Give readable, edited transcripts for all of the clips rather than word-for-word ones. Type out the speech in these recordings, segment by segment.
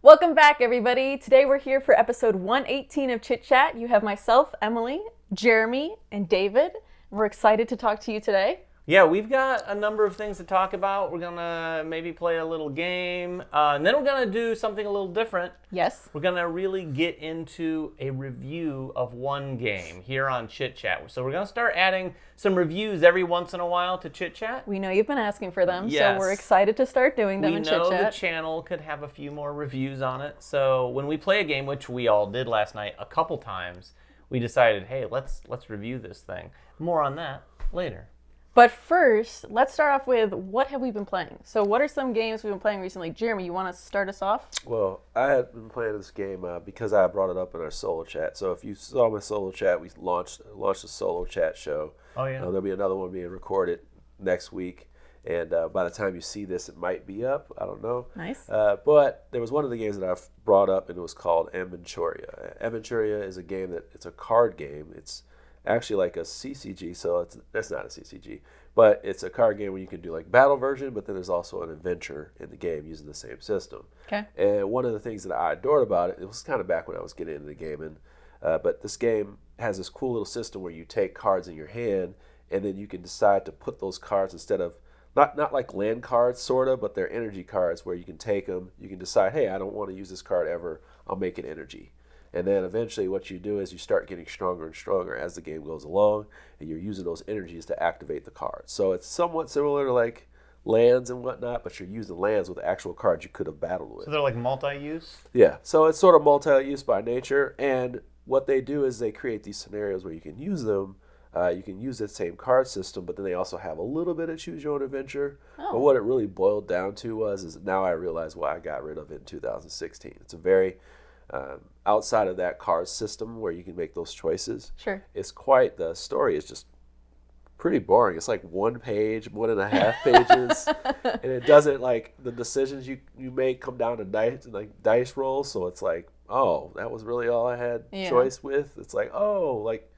Welcome back, everybody. Today we're here for episode 118 of Chit Chat. You have myself, Emily, Jeremy, and David. We're excited to talk to you today. Yeah, we've got a number of things to talk about. We're going to maybe play a little game, and then we're going to do something a little different. Yes. We're going to really get into a review of one game here on Chit Chat. So we're going to start adding some reviews every once in a while to Chit Chat. We know you've been asking for them, Yes. so we're excited to start doing them in Chit Chat. We know the channel could have a few more reviews on it. So when we play a game, which we all did last night a couple times, we decided, hey, let's review this thing. More on that later. But first, let's start off with what have we been playing? So what are some games we've been playing recently? Jeremy, you want to start us off? Well, I had been playing this game because I brought it up in our solo chat. So if you saw my solo chat, we launched a solo chat show. Oh, yeah. There'll be another one being recorded next week. And by the time you see this, it might be up. I don't know. Nice. But there was one of the games that I brought up, and it was called Aventura. Aventura is a game it's a card game. It's actually like a CCG, so that's not a CCG, but it's a card game where you can do like battle version, but then there's also an adventure in the game using the same system. Okay. And one of the things that I adored about it was kind of back when I was getting into the gaming, but this game has this cool little system where you take cards in your hand, and then you can decide to put those cards instead of not like land cards, sort of, but they're energy cards where you can take them. You can decide, hey, I don't want to use this card ever. I'll make it energy. And then eventually what you do is you start getting stronger and stronger as the game goes along, and you're using those energies to activate the cards. So it's somewhat similar to like lands and whatnot, but you're using lands with actual cards you could have battled with. So they're like multi-use? Yeah, so it's sort of multi-use by nature, and what they do is they create these scenarios where you can use them. You can use that same card system, but then they also have a little bit of choose your own adventure. Oh. But what it really boiled down to is now I realize why I got rid of it in 2016. It's a very outside of that card system where you can make those choices. Sure. The story is just pretty boring. It's like 1 page, 1.5 pages, and it doesn't, like, the decisions you make come down to dice rolls. So it's like, oh, that was really all I had choice with. It's like, oh, like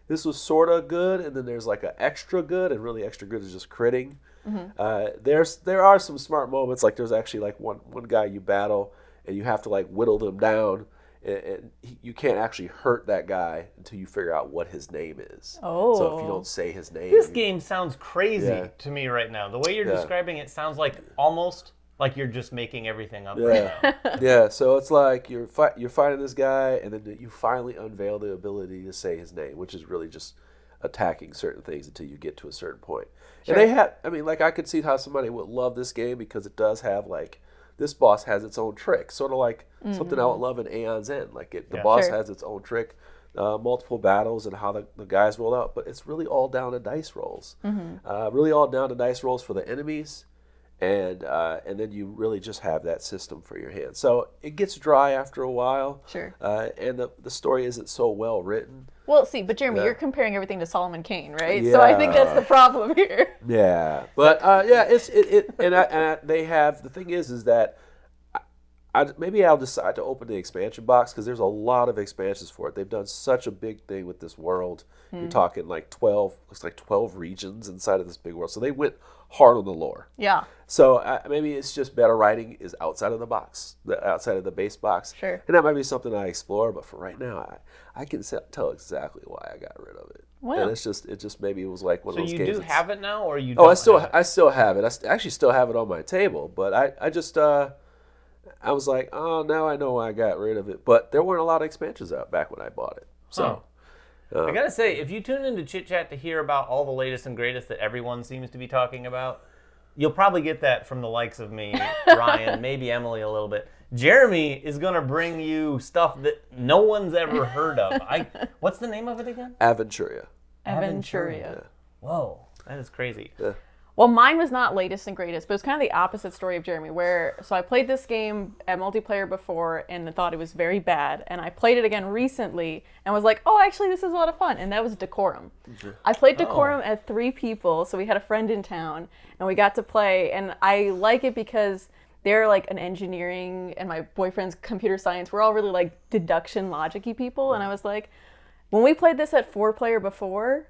this was sort of good, and then there's like an extra good, and really extra good is just critting. Mm-hmm. There are some smart moments, like there's actually like one guy you battle, and you have to like whittle them down, and you can't actually hurt that guy until you figure out what his name is. Oh. So if you don't say his name. This game sounds crazy to me right now. The way you're describing it sounds like almost like you're just making everything up right now. Yeah, so it's like you're fighting this guy, and then you finally unveil the ability to say his name, which is really just attacking certain things until you get to a certain point. Sure. And I could see how somebody would love this game because it does have like, this boss has its own trick, sort of like something I would love in Aeon's End. Like the boss has its own trick, multiple battles and how the guys roll out, but it's really all down to dice rolls. Mm-hmm. Really all down to dice rolls for the enemies, and then you really just have that system for your hand. So it gets dry after a while. Sure. And the story isn't so well written. Well, see, but Jeremy, you're comparing everything to Solomon Kane, right? Yeah. So I think that's the problem here. Yeah, but they have, the thing is that maybe I'll decide to open the expansion box because there's a lot of expansions for it. They've done such a big thing with this world. You're talking like 12 regions inside of this big world. So they went hard on the lore. Yeah. So maybe it's just better writing is outside of the box, outside of the base box. Sure. And that might be something I explore, but for right now, I can tell exactly why I got rid of it. Wow. And it just maybe it was like one of those games. So you do have it now, or you don't? I still have it. I actually still have it on my table, but I just I was like, oh, now I know why I got rid of it. But there weren't a lot of expansions out back when I bought it. So I gotta say, if you tune into Chit Chat to hear about all the latest and greatest that everyone seems to be talking about, you'll probably get that from the likes of me, Ryan, maybe Emily a little bit. Jeremy is gonna bring you stuff that no one's ever heard of. What's the name of it again? Aventura. Yeah. Whoa, that is crazy. Yeah. Well, mine was not latest and greatest, but it was kind of the opposite story of Jeremy, so I played this game at multiplayer before and thought it was very bad, and I played it again recently and was like, oh, actually, this is a lot of fun, and that was Decorum. Mm-hmm. I played Decorum at 3 people, so we had a friend in town, and we got to play, and I like it because they're like an engineering, and my boyfriend's computer science, we're all really like deduction logic-y people, and I was like, when we played this at 4-player before,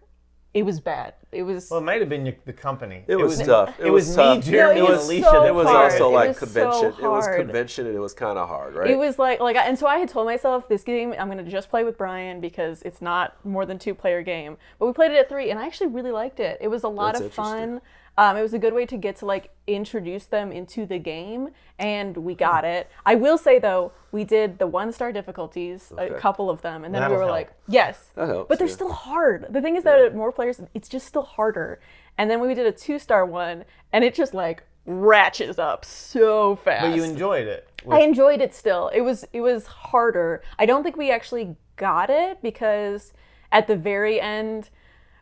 it was bad. It was. Well, it might have been the company. It was tough. It was tough. me, Jeremy, No, it and was Alicia. so that It was hard. also It like was so convention. It was hard. convention, and it was kind of hard, right? It was and so I had told myself this game I'm gonna just play with Brian because it's not more than 2-player game. But we played it at 3, and I actually really liked it. It was a lot That's of fun. It was a good way to get to like introduce them into the game, and we got it. I will say though, we did the 1-star difficulties, a couple of them, and then That'll we were help. like, yes, That helps, but they're yeah. still hard. The thing is that at more players, it's just still harder. And then when we did a 2-star one, and it just like ratchets up so fast. But you enjoyed it. I enjoyed it still. It was harder. I don't think we actually got it because at the very end,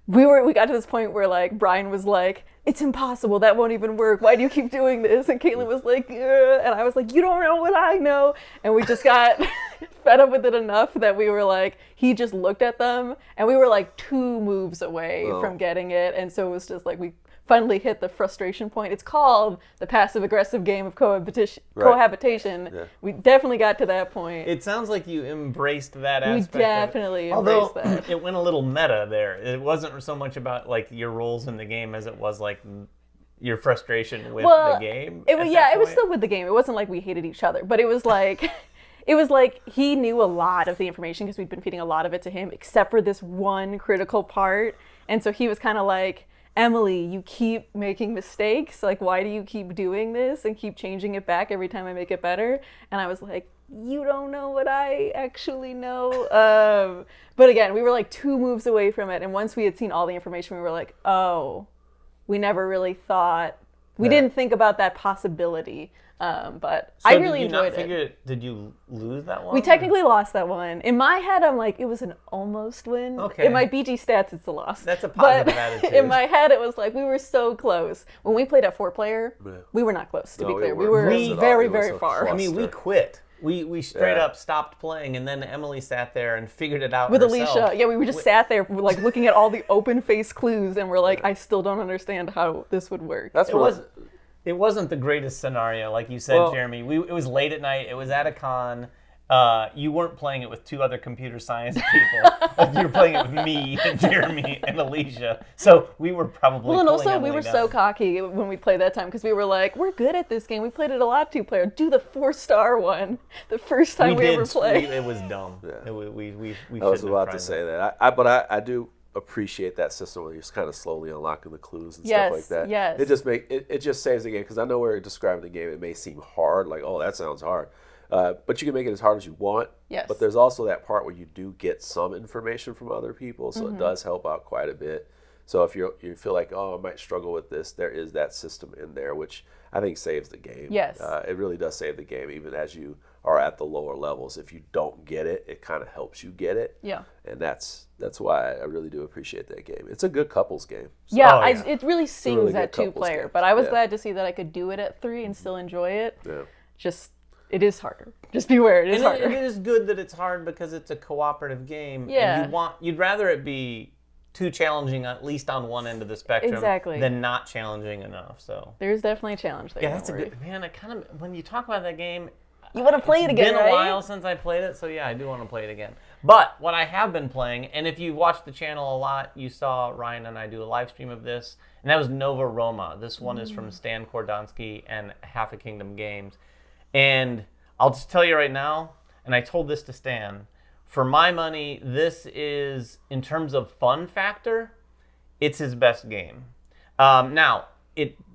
we got to this point where like Brian was like, "It's impossible. That won't even work. Why do you keep doing this?" And Caitlin was like, "Ugh." And I was like, "You don't know what I know." And we just got fed up with it enough that we were like, he just looked at them, and we were like 2 moves away from getting it. And so it was just like we finally hit the frustration point. It's called the passive-aggressive game of cohabitation. Yeah. We definitely got to that point. It sounds like you embraced that We aspect. definitely of it. Although embraced that. it went a little meta there. It wasn't so much about like your roles in the game as it was like your frustration with the game. It was it was still with the game. It wasn't like we hated each other, but it was like it was like he knew a lot of the information because we'd been feeding a lot of it to him, except for this one critical part. And so he was kind of like, "Emily, you keep making mistakes. Like, why do you keep doing this and keep changing it back every time I make it better?" And I was like, "You don't know what I actually know." But again, we were like 2 moves away from it. And once we had seen all the information, we were like, "Oh, we never really thought, we didn't think about that possibility." But So I really did you not enjoyed it. figure, Did you lose that one? We technically lost that one. In my head, I'm like, it was an almost win. Okay. In my BG stats, it's a loss. That's a positive but attitude. In my head, it was like, we were so close. When we played at 4-player, Yeah. we were not close, to No, be we clear. We weren't were close at all. very, It was very a far. I mean, we cluster. quit. We straight Yeah. up stopped playing, and then Emily sat there and figured it out With herself. Alicia, yeah, we were just sat there, like looking at all the open face clues, and we're like, I still don't understand how this would work. That's It what wasn't the greatest scenario, like you said, Well- Jeremy. It was late at night. It was at a con. You weren't playing it with 2 other computer science people. Like, you were playing it with me, and Jeremy, and Alicia. So we were probably Well, and pulling also we Emily were down. so cocky when we played that time because we were like, we're good at this game. We played it a lot 2-player. Do the 4-star one. The first time we ever played. It was dumb. Yeah. We I was shouldn't have about tried to say that. But I do appreciate that system where you're just kind of slowly unlocking the clues and Yes, stuff like that. yes. It just saves the game because I know where you're describing the game. It may seem hard, like, oh, that sounds hard. But you can make it as hard as you want. Yes. But there's also that part where you do get some information from other people, so it does help out quite a bit. So if you feel like, oh, I might struggle with this, there is that system in there, which I think saves the game. Yes. It really does save the game, even as you are at the lower levels. If you don't get it, it kind of helps you get it. Yeah. And that's why I really do appreciate that game. It's a good couples game. So Yeah, Oh, yeah. it really sings really at good couples 2-player, game. but I was Yeah. glad to see that I could do it at 3 and still enjoy it. Yeah. Just, it is harder. Just beware, it is And harder. it is good that it's hard because it's a cooperative game. Yeah. And you'd rather it be too challenging, at least on one end of the spectrum, Exactly. than not challenging enough. So There's definitely a challenge there. yeah, don't that's a worry. good man. I kind of when you talk about that game, You want to play it again, it's been right? a while since I played it, so yeah, I do want to play it again. But what I have been playing, and if you watched the channel a lot, you saw Ryan and I do a live stream of this, and that was Nova Roma. This one is from Stan Kordonsky and Half a Kingdom Games. And I'll just tell you right now, and I told this to Stan, for my money, this is, in terms of fun factor, it's his best game.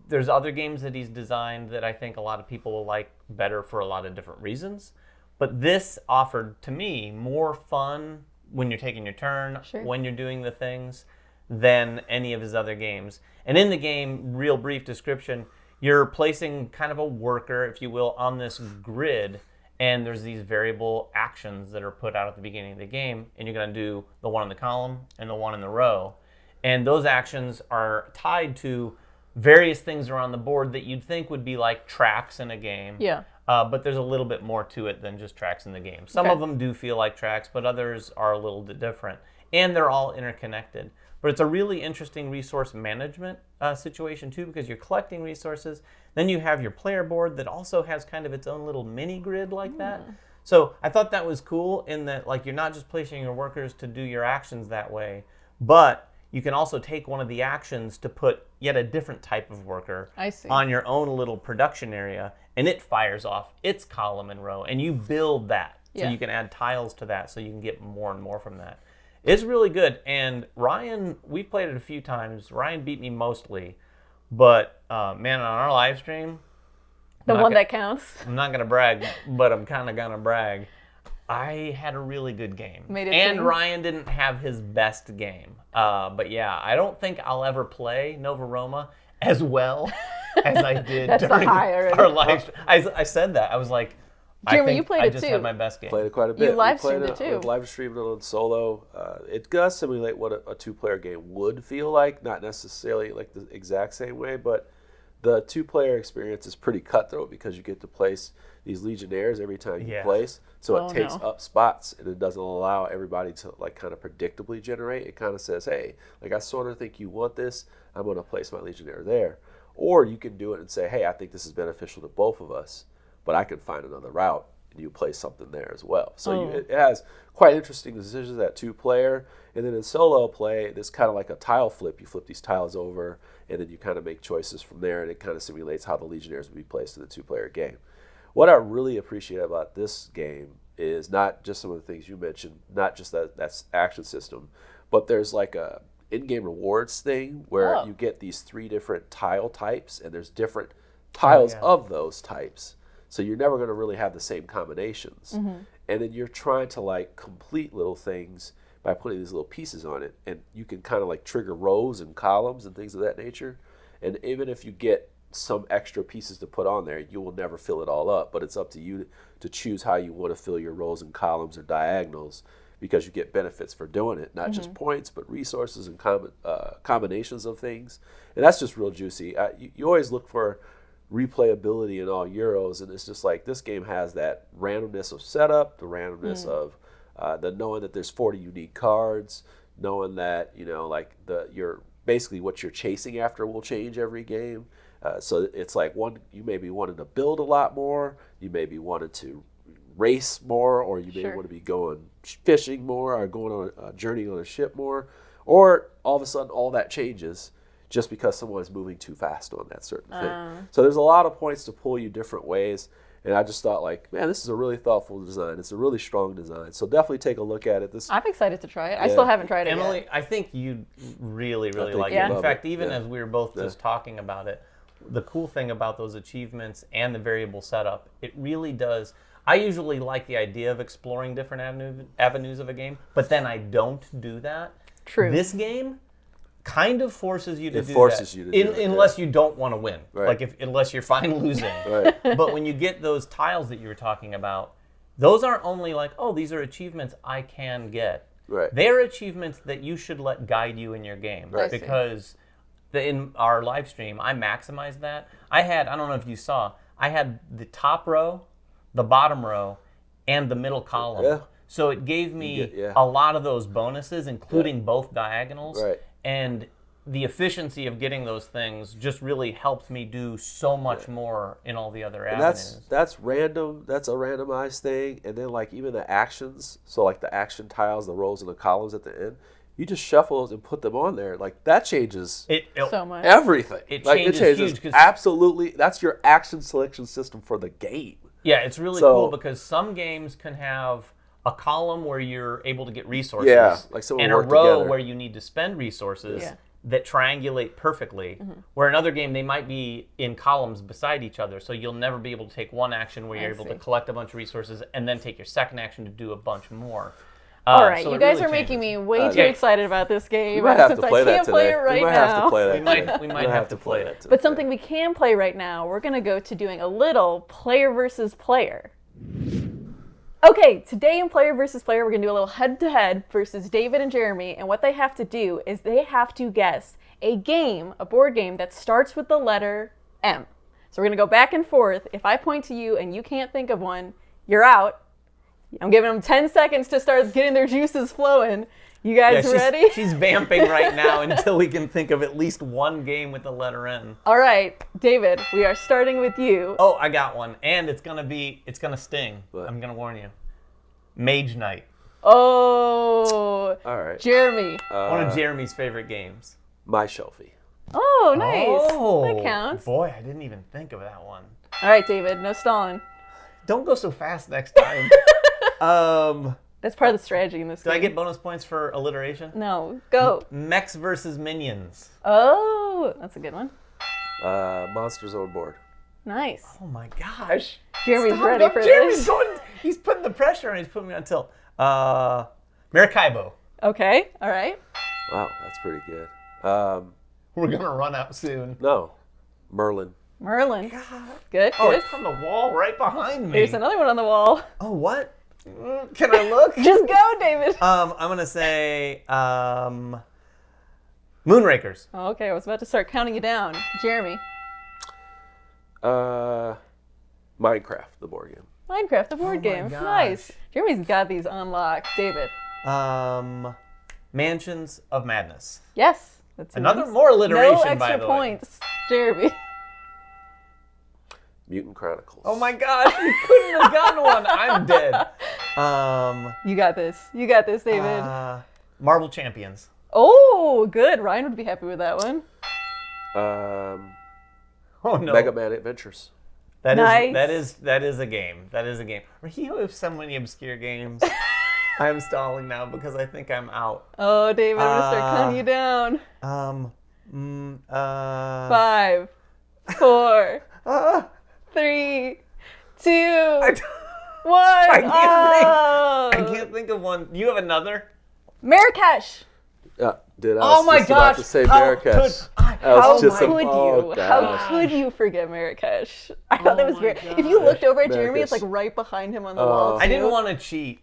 There's other games that he's designed that I think a lot of people will like better for a lot of different reasons. But this offered, to me, more fun when you're taking your turn, Sure. when you're doing the things, than any of his other games. And in the game, real brief description, you're placing kind of a worker, if you will, on this grid, and there's these variable actions that are put out at the beginning of the game, and you're going to do the one in the column and the one in the row. And those actions are tied to various things around the board that you'd think would be like tracks in a game. Yeah. But there's a little bit more to it than just tracks in the game. Some Okay. of them do feel like tracks, but others are a little bit different. And they're all interconnected. But it's a really interesting resource management situation too, because you're collecting resources. Then you have your player board that also has kind of its own little mini grid like that. So I thought that was cool in that, like, you're not just placing your workers to do your actions that way, but you can also take one of the actions to put yet a different type of worker I see. on your own little production area, and it fires off its column and row, and you build that. So Yeah. you can add tiles to that so you can get more and more from that. It's really good. And Ryan, we've played it a few times. Ryan beat me mostly. But, man, on our live stream... The one that counts. I'm not going to brag, but I'm kind of going to brag. I had a really good game. And Ryan didn't have his best game. But, yeah, I don't think I'll ever play Nova Roma as well as I did during our live stream. I said that. I was like... Jeremy, you played I it just too. had my best game. Played it quite a bit. You live streamed it too. Live streamed it on solo. It does simulate what a two-player game would feel like, not necessarily like the exact same way, but the two-player experience is pretty cutthroat because you get to place these legionnaires every time you place. So it takes up spots, and it doesn't allow everybody to like kind of predictably generate. It kind of says, hey, like I sort of think you want this, I'm going to place my legionnaire there. Or you can do it and say, hey, I think this is beneficial to both of us, but I can find another route, and you place something there as well. So it has quite interesting decisions at two-player. And then in solo play, it's kind of like a tile flip. You flip these tiles over, and then you kind of make choices from there, and it kind of simulates how the Legionnaires would be placed in the two-player game. What I really appreciate about this game is not just some of the things you mentioned, not just that action system, but there's like a in-game rewards thing where you get these 3 different tile types, and there's different tiles of those types. So you're never going to really have the same combinations. And then you're trying to like complete little things by putting these little pieces on it. And you can kind of like trigger rows and columns and things of that nature. And even if you get some extra pieces to put on there, you will never fill it all up. But it's up to you to choose how you want to fill your rows and columns or diagonals, because you get benefits for doing it, not just points, but resources and combinations of things. And that's just real juicy. You always look for replayability in all Euros, and it's just like this game has that randomness of setup, the randomness of the knowing that there's 40 unique cards, knowing that like you're basically what you're chasing after will change every game. So it's like you may be wanting to build a lot more, you may be wanting to race more, or you may want to be going fishing more, or going on a journey on a ship more, or all of a sudden all that changes just because someone is moving too fast on that certain thing. So there's a lot of points to pull you different ways, and I just thought like, man, this is a really thoughtful design. It's a really strong design. So definitely take a look at it. I'm excited to try it. I still haven't tried it Emily, yet. I think you really like you'd it. In love fact, it. even as we were both just talking about it, the cool thing about those achievements and the variable setup, it really does. I usually like the idea of exploring different avenues of a game, but then I don't do that. True. This game kind of forces you to do that. It forces you to do it, unless you don't want to win. Right. Like unless you're fine losing. Right. But when you get those tiles that you were talking about, those aren't only like, oh, these are achievements I can get. Right. They're achievements that you should let guide you in your game. Right. Because in our live stream, I maximized that. I don't know if you saw, I had the top row, the bottom row, and the middle column. Yeah. So it gave me a lot of those bonuses, including both diagonals. Right. And the efficiency of getting those things just really helped me do so much more in all the other avenues. That's random. That's a randomized thing. And then like even the actions, so like the action tiles, the rows and the columns at the end, you just shuffle those and put them on there. Like that changes So much. everything. It like changes it changes huge, absolutely. That's your action selection system for the game. Yeah, it's really cool because some games can have a column where you're able to get resources, like someone and a work row together. where you need to spend resources that triangulate perfectly. Where another game, they might be in columns beside each other, so you'll never be able to take one action where you're able to collect a bunch of resources and then take your second action to do a bunch more. All right, so you it guys really are making changes. me way too excited about this game. We might have since to play I that can't today. play it right we might now. have to play that. We might have to play it. But something we can play right now, we're going to go to doing a little player versus player. Okay, today in Player versus Player, we're going to do a little head-to-head versus David and Jeremy, and what they have to do is they have to guess a board game that starts with the letter M. So we're going to go back and forth. If I point to you and you can't think of one, you're out. I'm giving them 10 seconds to start getting their juices flowing. You guys ready? She's vamping right now until we can think of at least one game with the letter N. All right, David, we are starting with you. Oh, I got one, and it's gonna sting. What? I'm gonna warn you. Mage Knight. Oh. All right. Jeremy. One of Jeremy's favorite games. My Shelfie. Oh, nice. Oh, That counts. Boy, I didn't even think of that one. All right, David. No stalling. Don't go so fast next time. That's part of the strategy in this Do game. I get bonus points for alliteration? No. Go. Mechs versus Minions. Oh, that's a good one. Monsters on Board. Nice. Oh my gosh. Jeremy's Stop, ready no, for Jeremy's this. going, he's putting the pressure on. He's putting me on tilt. Maracaibo. Okay. All right. Wow, that's pretty good. We're going to run out soon. No. Merlin. Merlin. Good. Oh, Good. it's on the wall right behind me. There's another one on the wall. Oh, what? Can I look? Just go, David. I'm going to say Moonrakers. Oh, okay, I was about to start counting you down. Jeremy. Minecraft, the board game. Minecraft, the board my game. gosh. Nice. Jeremy's got these unlocked. David. Mansions of Madness. Yes. That's Another nice. more alliteration, No extra by the way. points. Jeremy. Mutant Chronicles. Oh my gosh, you couldn't have gotten one. I'm dead. You got this. You got this, David. Marvel Champions. Oh, good. Ryan would be happy with that one. Oh no. Mega Man Adventures. Nice. That is a game. That is a game. You have so many obscure games. I am stalling now because I think I'm out. Oh, David, I'm going to start counting you down. 5, 4, 3, 2, 1. I can't think of one. Do you have another? Marrakesh. Dude, I Oh was my just about gosh. to say How Marrakesh. could I- That was How just could a, you? oh, How gosh. could you forget Marrakesh? I thought that was my very. If you looked over at Jeremy, Marrakesh. it's like right behind him on the wall. I too. didn't want to cheat.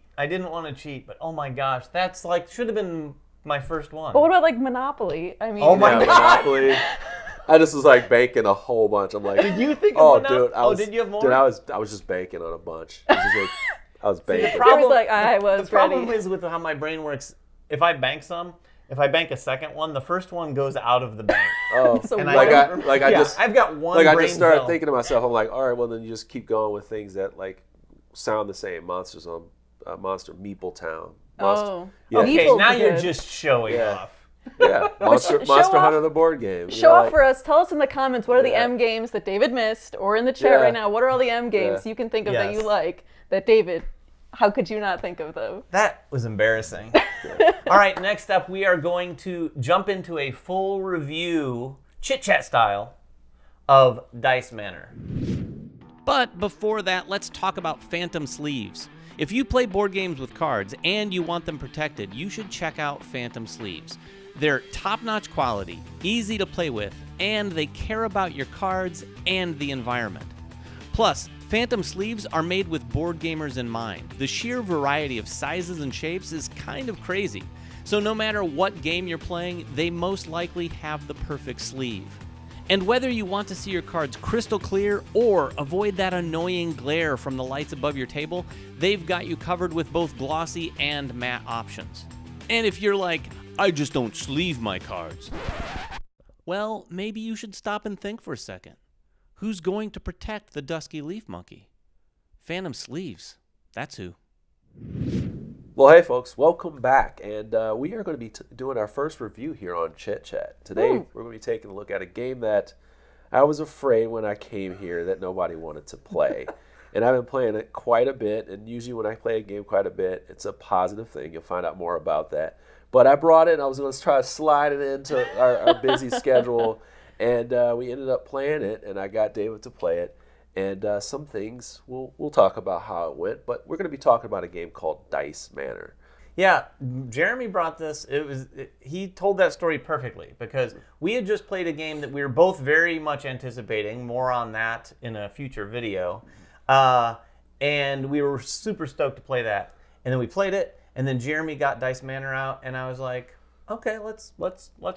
But oh my gosh, that's like should have been my first one. But what about like Monopoly? I mean, Oh my Yeah, God. Monopoly. I just was like banking a whole bunch. I'm like, Did you think of oh, one? dude, I was, did you have more? Dude, I was just banking on a bunch. I was, just like, I was banking. Jeremy's like, I was the problem ready. is with how my brain works. If I bank a second one, the first one goes out of the bank. Oh, So And what? I've got one. I brain just started cell. thinking to myself. I'm like, all right, well then you just keep going with things that like sound the same. Monster Meeple Town. Oh. Yeah. Oh, Okay, Meeple's now you're good. just showing Yeah. off. Yeah, Monster show off- Hunter the board game. You Show know, off like- for us. Tell us in the comments what are the Yeah. M games that David missed, or in the chat Yeah. right now. What are all the M games Yeah. you can think of that Yes. you like? That David, how could you not think of them? That was embarrassing. All right, next up, we are going to jump into a full review, chit chat style, of Dice Manor. But before that, let's talk about Phantom Sleeves. If you play board games with cards and you want them protected, you should check out Phantom Sleeves. They're top-notch quality, easy to play with, and they care about your cards and the environment. Plus, Phantom Sleeves are made with board gamers in mind. The sheer variety of sizes and shapes is kind of crazy. So no matter what game you're playing, they most likely have the perfect sleeve. And whether you want to see your cards crystal clear or avoid that annoying glare from the lights above your table, they've got you covered with both glossy and matte options. And if you're like, I just don't sleeve my cards, well, maybe you should stop and think for a second. Who's going to protect the dusky leaf monkey? Phantom Sleeves. That's who. Well, hey folks, welcome back, and we are going to be doing our first review here on Chit Chat. Today, we're going to be taking a look at a game that I was afraid when I came here that nobody wanted to play. And I've been playing it quite a bit, and usually when I play a game quite a bit, it's a positive thing. You'll find out more about that. But I brought it, and I was going to try to slide it into our busy schedule, and we ended up playing it, and I got David to play it. And some things, we'll talk about how it went, but we're going to be talking about a game called Dice Manor. Yeah, Jeremy brought this. He told that story perfectly because we had just played a game that we were both very much anticipating. More on that in a future video. And we were super stoked to play that. And then we played it, and then Jeremy got Dice Manor out, and I was like, okay, let's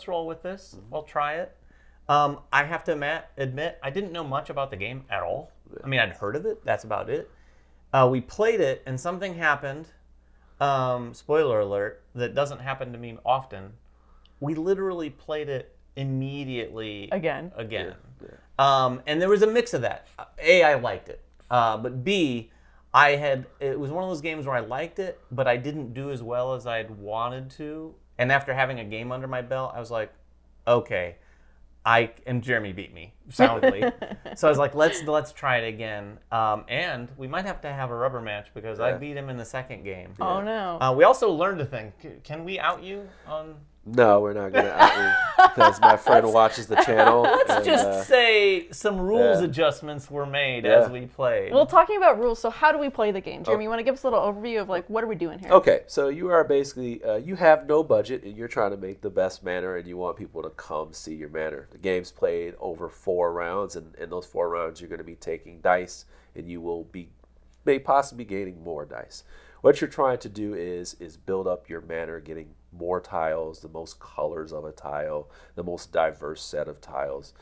roll with this. We'll try it. I have to admit, I didn't know much about the game at all. I mean, I'd heard of it. That's about it. We played it, and something happened. Spoiler alert, that doesn't happen to me often. We literally played it immediately. Again. And there was a mix of that. A, I liked it. But B, it was one of those games where I liked it, but I didn't do as well as I'd wanted to. And after having a game under my belt, I was like, okay, and Jeremy beat me soundly. So I was like, let's try it again. And we might have to have a rubber match because I beat him in the second game. Oh no. We also learned a thing. Can we out you on? No, we're not going to out you because my friend watches the channel. Let's just say some rules adjustments were made as we played. Well, talking about rules, so how do we play the game? Jeremy, you want to give us a little overview of like what are we doing here? Okay, so you are basically, you have no budget and you're trying to make the best manor and you want people to come see your manor. The game's played over 4 rounds and in those 4 rounds you're going to be taking dice and you will may possibly gaining more dice. What you're trying to do is build up your manor, getting more tiles, the most colors of a tile, the most diverse set of tiles.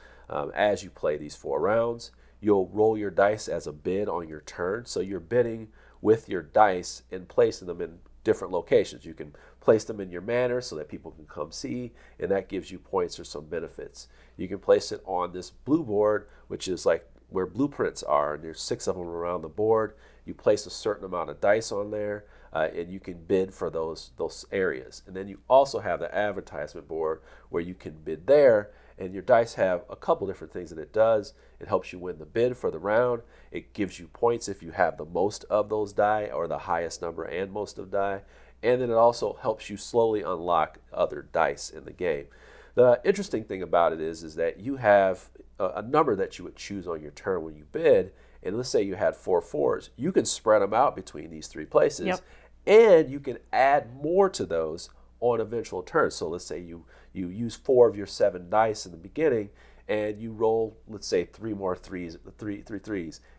As you play these 4 rounds, you'll roll your dice as a bid on your turn. So you're bidding with your dice and placing them in different locations. You can place them in your manor so that people can come see, and that gives you points or some benefits. You can place it on this blue board, which is like where blueprints are, and there's 6 of them around the board. You place a certain amount of dice on there, and you can bid for those areas. And then you also have the advertisement board where you can bid there, and your dice have a couple different things that it does. It helps you win the bid for the round. It gives you points if you have the most of those die or the highest number and most of die. And then it also helps you slowly unlock other dice in the game. The interesting thing about it is that you have a number that you would choose on your turn when you bid. And let's say you had 4 4s, you can spread them out between these 3 places, and you can add more to those on eventual turns. So let's say you use 4 of your 7 dice in the beginning, and you roll, let's say, 3 more threes.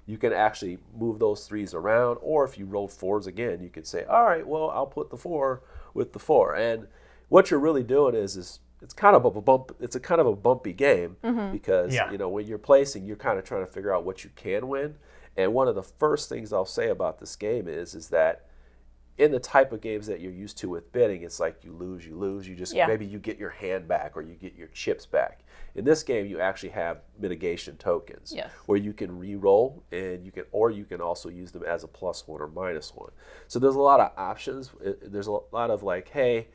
You can actually move those 3s around, or if you rolled 4s again, you could say, all right, well, I'll put the 4 with the 4. And what you're really doing is it's kind of a bump. It's a kind of a bumpy game because when you're placing, you're kind of trying to figure out what you can win. And one of the first things I'll say about this game is that in the type of games that you're used to with bidding, it's like you lose. You just maybe you get your hand back or you get your chips back. In this game, you actually have mitigation tokens where you can re-roll and you can also use them as a +1 or -1. So there's a lot of options. There's a lot of like, hey.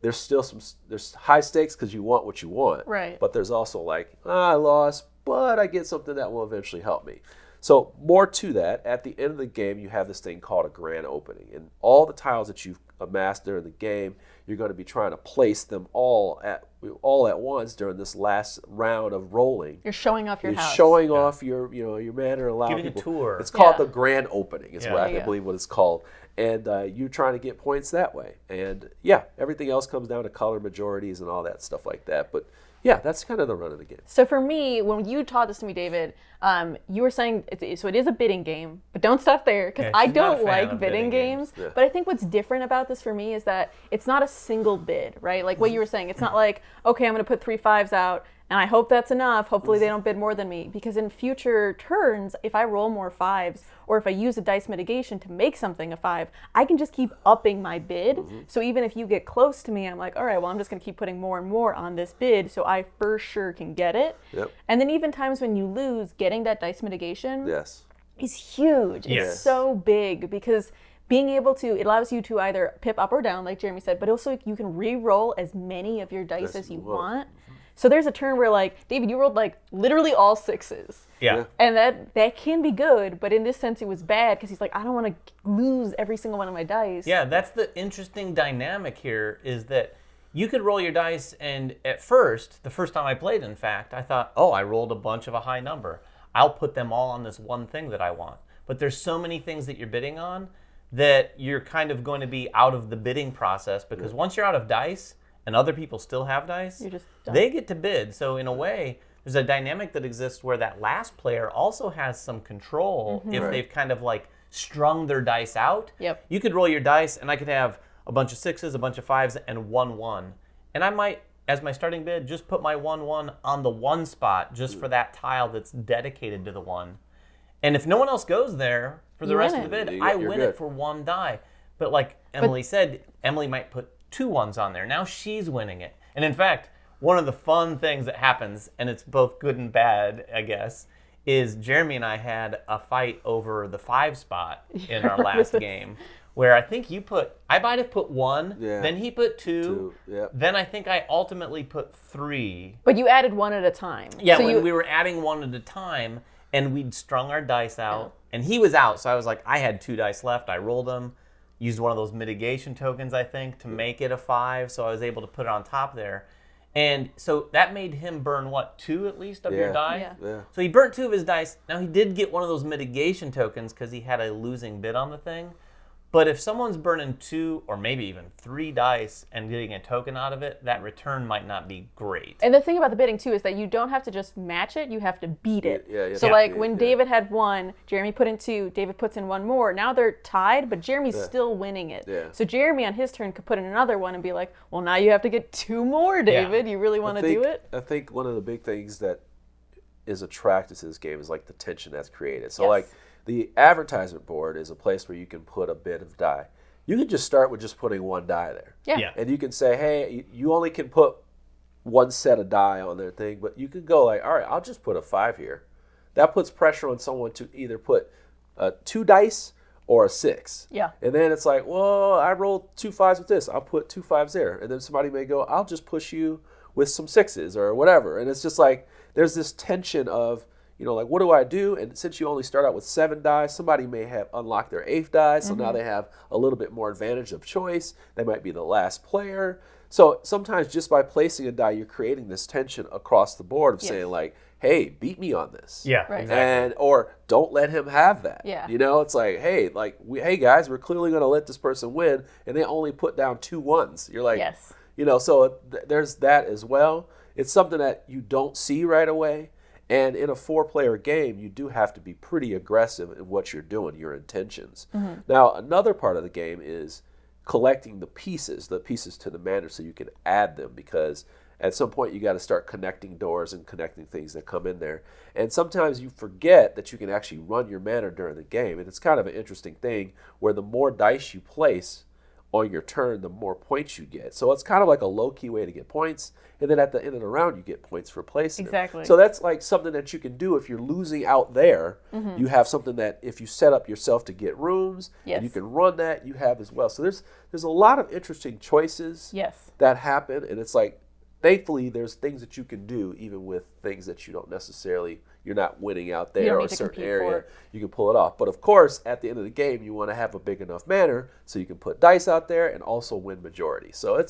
There's high stakes because you want what you want. Right. But there's also like, I lost, but I get something that will eventually help me. So more to that, at the end of the game, you have this thing called a grand opening. And all the tiles that you've amassed during the game, you're going to be trying to place them all at once during this last round of rolling. You're showing off your house. You're showing off your manor, allowing Giving people. a tour. It's called the grand opening. Is what I Yeah. believe what it's called. And you're trying to get points that way. And everything else comes down to color majorities and all that stuff like that. But that's kind of the run of the game. So for me, when you taught this to me, David, you were saying it is a bidding game, but don't stop there because I she's not a don't fan like of bidding bidding games. games. Yeah. But I think what's different about this for me is that it's not a single bid, right? Like what you were saying, it's not like, okay, I'm going to put 3 5s out and I hope that's enough. Hopefully they don't bid more than me, because in future turns, if I roll more 5s or if I use a dice mitigation to make something a 5, I can just keep upping my bid. So even if you get close to me, I'm like, all right, well, I'm just going to keep putting more and more on this bid so I for sure can get it. Yep. And then even times when you lose, getting that dice mitigation Yes. is huge. Yes. It's so big because being able to, it allows you to either pip up or down, like Jeremy said, but also you can re-roll as many of your dice as you want. So there's a turn where, like, David, you rolled like literally all 6s. Yeah. And that can be good, but in this sense it was bad because he's like, I don't want to lose every single one of my dice. Yeah, that's the interesting dynamic here is that you could roll your dice, and at first, the first time I played, in fact, I thought, oh, I rolled a bunch of a high number. I'll put them all on this one thing that I want. But there's so many things that you're bidding on that you're kind of going to be out of the bidding process because once you're out of dice and other people still have dice, You're just done. they get to bid. So in a way, there's a dynamic that exists where that last player also has some control if they've kind of like strung their dice out. Yep. You could roll your dice and I could have a bunch of 6s, a bunch of 5s, and 1 1. And I might, as my starting bid, just put my 1 1 on the 1 spot just for that tile that's dedicated to the 1. And if no one else goes there for the You rest win of the it. bid, You're I good. win it for 1 die. But like Emily said, Emily might put 2 1s on there. Now she's winning it. And in fact, one of the fun things that happens, and it's both good and bad, I guess, is Jeremy and I had a fight over the 5 spot in our last game, where I think I might have put 1, then he put 2, then I think I ultimately put 3. But you added 1 at a time. Yeah, so we were adding 1 at a time, and we'd strung our dice out, and he was out, so I was like, I had 2 dice left, I rolled them, used one of those mitigation tokens, I think, to make it a 5, so I was able to put it on top there. And so that made him burn, what, 2 at least of your die? Yeah. So he burnt 2 of his dice. Now, he did get one of those mitigation tokens because he had a losing bid on the thing. But if someone's burning 2 or maybe even 3 dice and getting a token out of it, that return might not be great. And the thing about the bidding, too, is that you don't have to just match it. You have to beat it. So, like, when David had 1, Jeremy put in 2, David puts in 1 more. Now they're tied, but Jeremy's still winning it. So Jeremy, on his turn, could put in another 1 and be like, well, now you have to get 2 more, David. You really want to do it? I think one of the big things that is attractive to this game is, like, the tension that's created. So, like, the advertisement board is a place where you can put a bit of die. You can just start with just putting 1 die there. And you can say, hey, you only can put 1 set of die on their thing, but you could go like, all right, I'll just put a 5 here. That puts pressure on someone to either put 2 dice or a 6. And then it's like, well, I rolled 2 5s with this. I'll put 2 5s there. And then somebody may go, I'll just push you with some 6s or whatever. And it's just like, there's this tension of, like, what do I do? And since you only start out with 7 die, somebody may have unlocked their 8th die, so now they have a little bit more advantage of choice. They might be the last player. So sometimes just by placing a die, you're creating this tension across the board of saying, like, hey, beat me on this. Exactly. Or don't let him have that. It's like, hey, hey guys, we're clearly going to let this person win, and they only put down 2 1s. You're like, so there's that as well. It's something that you don't see right away. And in a 4-player game, you do have to be pretty aggressive in what you're doing, your intentions. Now, another part of the game is collecting the pieces to the manor so you can add them, because at some point you got to start connecting doors and connecting things that come in there. And sometimes you forget that you can actually run your manor during the game. And it's kind of an interesting thing where the more dice you place on your turn, the more points you get. So it's kind of like a low-key way to get points. And then at the end of the round, you get points for placing them. So that's like something that you can do if you're losing out there. You have something that if you set up yourself to get rooms, and you can run that, you have as well. So there's a lot of interesting choices that happen. And it's like, thankfully, there's things that you can do even with things that you don't necessarily, you're not winning out there or a certain area. You can pull it off. But of course, at the end of the game, you want to have a big enough manor so you can put dice out there and also win majority. So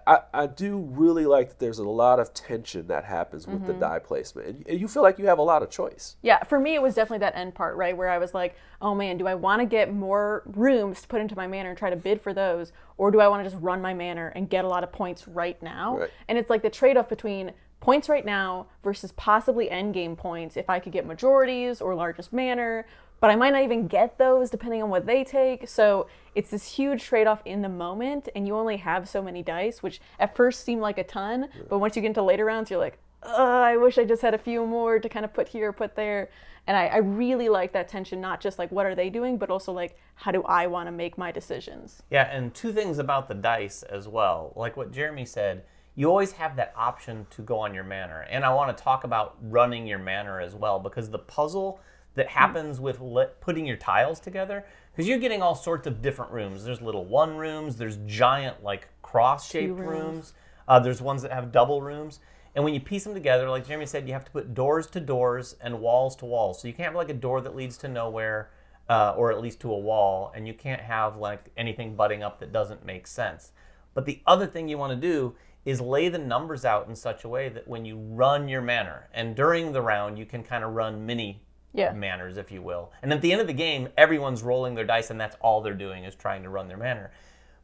I do really like that there's a lot of tension that happens with the die placement. And you feel like you have a lot of choice. Yeah, for me, it was definitely that end part, right, where I was like, oh man, do I want to get more rooms to put into my manor and try to bid for those? Or do I want to just run my manor and get a lot of points right now? And it's like the trade-off between points right now versus possibly endgame points if I could get majorities or largest manor, but I might not even get those depending on what they take. So it's this huge trade-off in the moment, and you only have so many dice, which at first seem like a ton, but once you get into later rounds, you're like, I wish I just had a few more to kind of put here, put there. And I really like that tension, not just like what are they doing, but also like how do I want to make my decisions. Yeah, and 2 things about the dice as well. Like what Jeremy said, you always have that option to go on your manor. And I want to talk about running your manor as well, because the puzzle that happens with putting your tiles together, because you're getting all sorts of different rooms. There's little 1 rooms, there's giant like cross-shaped rooms. There's ones that have double rooms. And when you piece them together, like Jeremy said, you have to put doors to doors and walls to walls. So you can't have like a door that leads to nowhere, or at least to a wall, and you can't have like anything butting up that doesn't make sense. But the other thing you want to do is lay the numbers out in such a way that when you run your manor, and during the round, you can kind of run mini manors, if you will. And at the end of the game, everyone's rolling their dice, and that's all they're doing is trying to run their manor.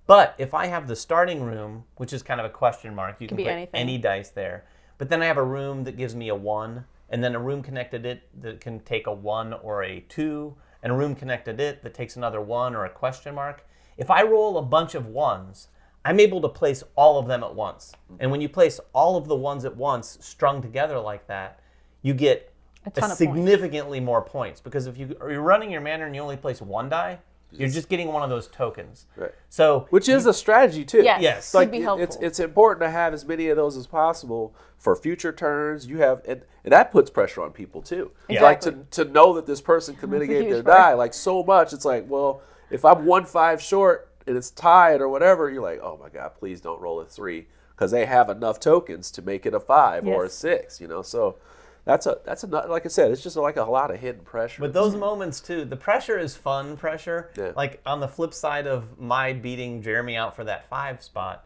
But if I have the starting room, which is kind of a question mark, you can put any dice there. But then I have a room that gives me a 1, and then a room connected it that can take a 1 or a 2, and a room connected it that takes another 1 or a question mark. If I roll a bunch of 1s, I'm able to place all of them at once. And when you place all of the 1s at once strung together like that, you get significantly more points. Because if you're running your manor and you only place 1 die, You're just getting one of those tokens. Right. So which is a strategy too. Yes, Yes. could Like be helpful. it's important to have as many of those as possible for future turns. You have and that puts pressure on people too. Exactly. Like to know that this person can mitigate huge their part. die like so much. It's like, well, if I'm 1-5 short and it's tied or whatever, you're like, oh my God, please don't roll a 3 because they have enough tokens to make it a 5 or a Yes. 6. So that's a like I said, it's just like a lot of hidden pressure. But those moments too, the pressure is fun pressure. Yeah. Like on the flip side of my beating Jeremy out for that 5 spot,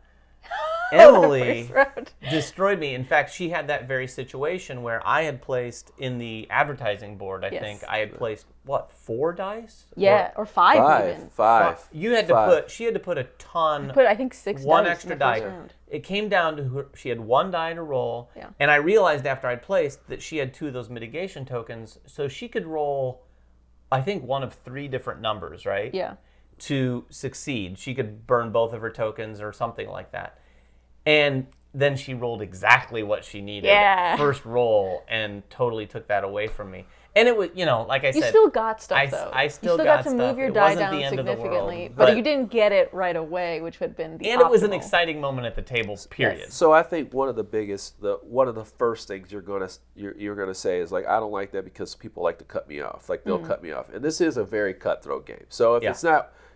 Emily First round. destroyed me. In fact, she had that very situation where I had placed in the advertising board, I Yes. think, I had placed, 4 dice? Yeah, or 5 even. Five. You had Five. she had to put a ton, Put I think 6 one dice extra in the first die. round. It came down to her, she had 1 die to roll, Yeah. and I realized after I'd placed that she had 2 of those mitigation tokens, so she could roll, I think, one of 3 different numbers, right? Yeah. To succeed. She could burn both of her tokens or something like that. And then she rolled exactly what she needed Yeah. first roll and totally took that away from me. And it was, like I You said, still got stuff I though. still you still got got to stuff. move your It die wasn't down the end of the significantly, world, but but- you didn't get it right away, which would have been the and it was an optimal. exciting moment at the table, period. So I think one of the biggest, one of the first things you're gonna say is like, I don't like that because people like to cut me off. Like they'll cut me off, and this is a very cutthroat game. So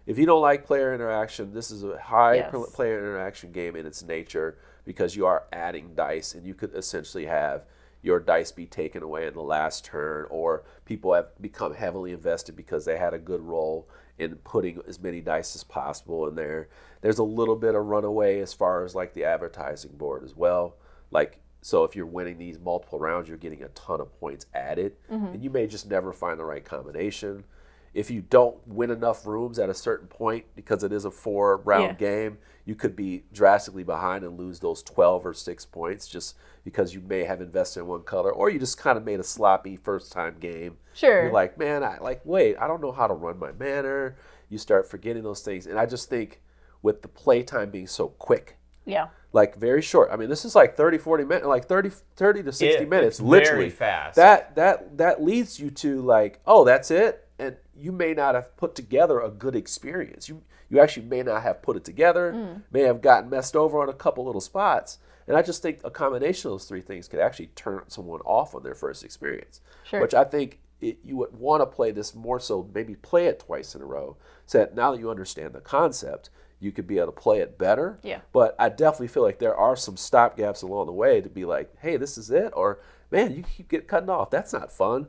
if you don't like player interaction, this is a high Yes. player interaction game in its nature because you are adding dice, and you could essentially have your dice be taken away in the last turn, or people have become heavily invested because they had a good roll in putting as many dice as possible in there. There's a little bit of runaway as far as like the advertising board as well. Like, so if you're winning these multiple rounds, you're getting a ton of points added, and you may just never find the right combination. If you don't win enough rooms at a certain point, because it is a 4-round game, you could be drastically behind and lose those 12 or 6 points just because you may have invested in one color, or you just kind of made a sloppy first-time game. Sure. You're like, man, wait, I don't know how to run my manor. You start forgetting those things. And I just think with the playtime being so quick, Yeah. like very short. I mean, this is like 30, 40 minutes, like 30 to 60 minutes, It's literally. very fast. That leads you to like, oh, that's it? And you may not have put together a good experience. You actually may not have put it together, may have gotten messed over on a couple little spots. And I just think a combination of those 3 things could actually turn someone off on their first experience. Sure. Which I think you would want to play this more so, maybe play it twice in a row, so that now that you understand the concept, you could be able to play it better. Yeah. But I definitely feel like there are some stopgaps along the way to be like, hey, this is it, or man, you keep getting cut off. That's not fun.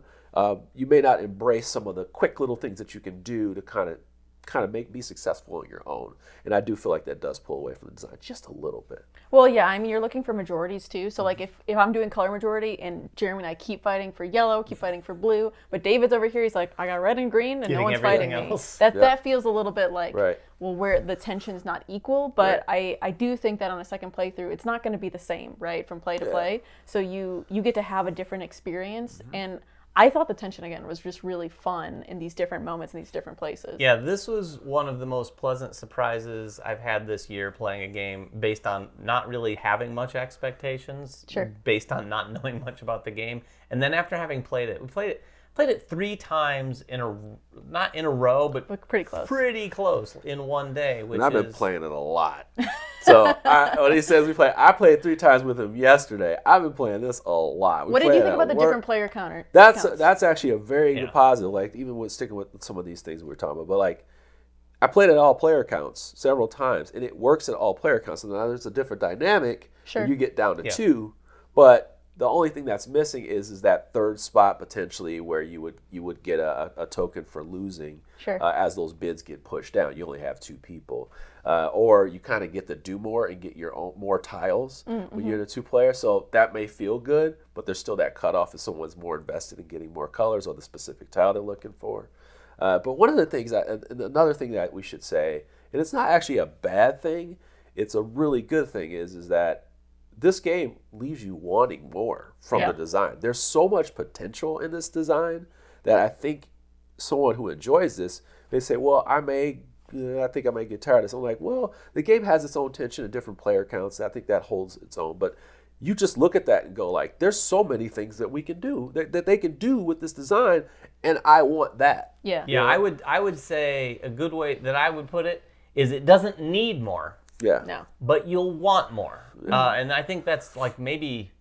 You may not embrace some of the quick little things that you can do to kind of be successful on your own. And I do feel like that does pull away from the design just a little bit. Well, yeah, I mean, you're looking for majorities too. So, like, if I'm doing color majority and Jeremy and I keep fighting for yellow, keep fighting for blue, but David's over here, he's like, I got red and green, and no Getting one's everything fighting else. me. That feels a little bit like, Right. well, where the tension's not equal. But I do think that on a second playthrough, it's not going to be the same, right, from play to play. So you get to have a different experience, and I thought the tension again was just really fun in these different moments in these different places. Yeah, this was one of the most pleasant surprises I've had this year playing a game based on not really having much expectations, Sure. based on not knowing much about the game. And then after having played it, we played it 3 times not in a row, but Look pretty close. pretty close in one day. Which And I've been is, playing it a lot. So when he says I played 3 times with him yesterday. I've been playing this a lot. We What did play you it think at about the work. different player counter? That's counts? actually a very good positive. Like even with sticking with some of these things we were talking about, but like I played at all player counts several times, and it works at all player counts. And now there's a different dynamic Sure. when you get down to 2, but the only thing that's missing is that 3rd spot potentially where you would get a token for losing. Sure. As those bids get pushed down. You only have 2 people, or you kind of get to do more and get your own more tiles when you're in a 2-player. So that may feel good, but there's still that cutoff if someone's more invested in getting more colors or the specific tile they're looking for. But one of the things another thing that we should say, and it's not actually a bad thing, it's a really good thing, is that this game leaves you wanting more from the design. There's so much potential in this design that I think someone who enjoys this, they say, well, I think I may get tired of this. I'm like, well, the game has its own tension and different player counts. I think that holds its own. But you just look at that and go like, there's so many things that we can do that they can do with this design, and I want that. Yeah. Yeah, I would say a good way that I would put it is it doesn't need more. Yeah. No. But you'll want more. And I think that's like maybe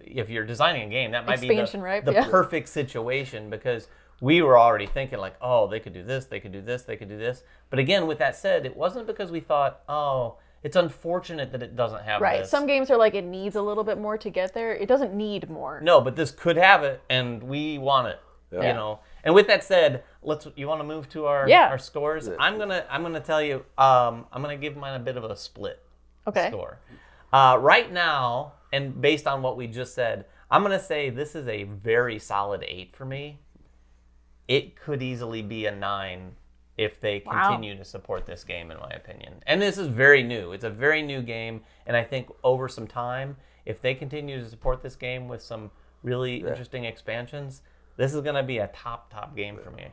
if you're designing a game, that might Expansion, be right? the Yeah. perfect situation, because we were already thinking like, oh, they could do this, they could do this, they could do this. But again, with that said, it wasn't because we thought, oh, it's unfortunate that it doesn't have Right. this. Some games are like, it needs a little bit more to get there. It doesn't need more. No, but this could have it, and we want it. Yeah. You know. And with that said, you want to move to our scores? Yeah. I'm gonna tell you. I'm gonna give mine a bit of a split score. Right now, and based on what we just said, I'm gonna say this is a very solid 8 for me. It could easily be a 9 if they continue to support this game, in my opinion. And this is very new. It's a very new game, and I think over some time, if they continue to support this game with some really interesting expansions, this is going to be a top game for me.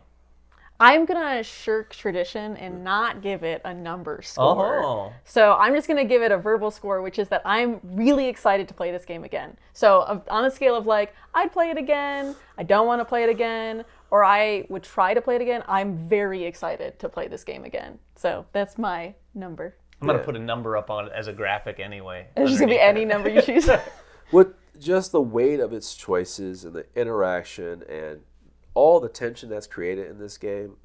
I'm going to shirk tradition and not give it a number score. Oh. So I'm just going to give it a verbal score, which is that I'm really excited to play this game again. So on a scale of like, I'd play it again, I don't want to play it again, or I would try to play it again, I'm very excited to play this game again. So that's my number. I'm going to put a number up on it as a graphic anyway. It's just going to be any number you choose. With just the weight of its choices and the interaction and all the tension that's created in this game,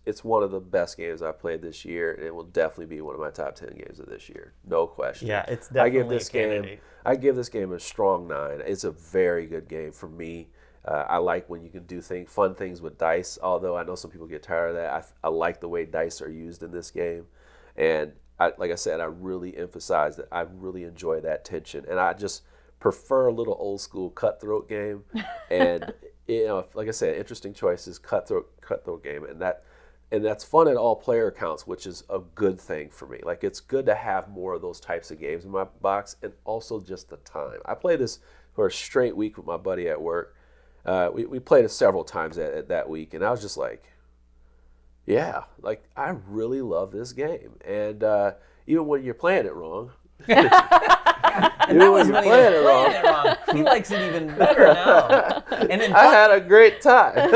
it's one of the best games I've played this year, and it will definitely be one of my top 10 games of this year. No question. Yeah, it's definitely I give this game a strong 9. It's a very good game for me. I like when you can do fun things with dice, although I know some people get tired of that. I like the way dice are used in this game. And like I said, I really emphasize that I really enjoy that tension. And I just prefer a little old school cutthroat game. And, like I said, interesting choices, cutthroat game. And that's fun at all player counts, which is a good thing for me. Like, it's good to have more of those types of games in my box, and also just the time. I played this for a straight week with my buddy at work. We played it several times at that week, and I was just like, yeah, like I really love this game. And even when you're playing it wrong, and that was when he was playing it wrong. He likes it even better now. And I had a great time.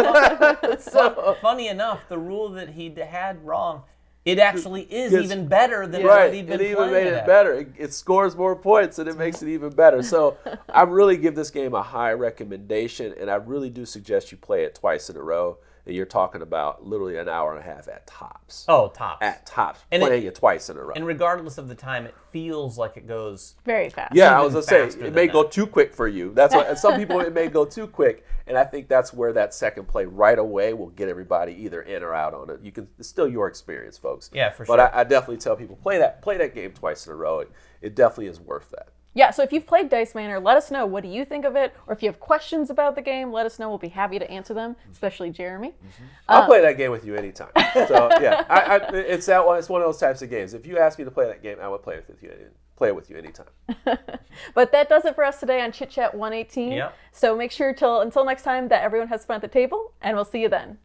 Funny enough, the rule that he had wrong, it actually is even better than what he'd been playing. It even made it better. It scores more points, and it makes it even better. So I really give this game a high recommendation, and I really do suggest you play it twice in a row. And you're talking about literally an hour and a half at tops. Oh, tops. At tops, and playing it twice in a row. And regardless of the time, it feels like it goes very fast. Yeah, I was going to say, it may go too quick for you. That's what, and some people, it may go too quick. And I think that's where that second play right away will get everybody either in or out on it. It's still your experience, folks. Yeah, for sure. But I definitely tell people, play that game twice in a row. It definitely is worth that. Yeah, so if you've played Dice Manor, let us know. What do you think of it? Or if you have questions about the game, let us know. We'll be happy to answer them, especially Jeremy. I'll play that game with you anytime. So, yeah, it's that one. It's one of those types of games. If you ask me to play that game, I would play it with you anytime. But that does it for us today on Chit Chat 118. Yep. So make sure until next time that everyone has fun at the table, and we'll see you then.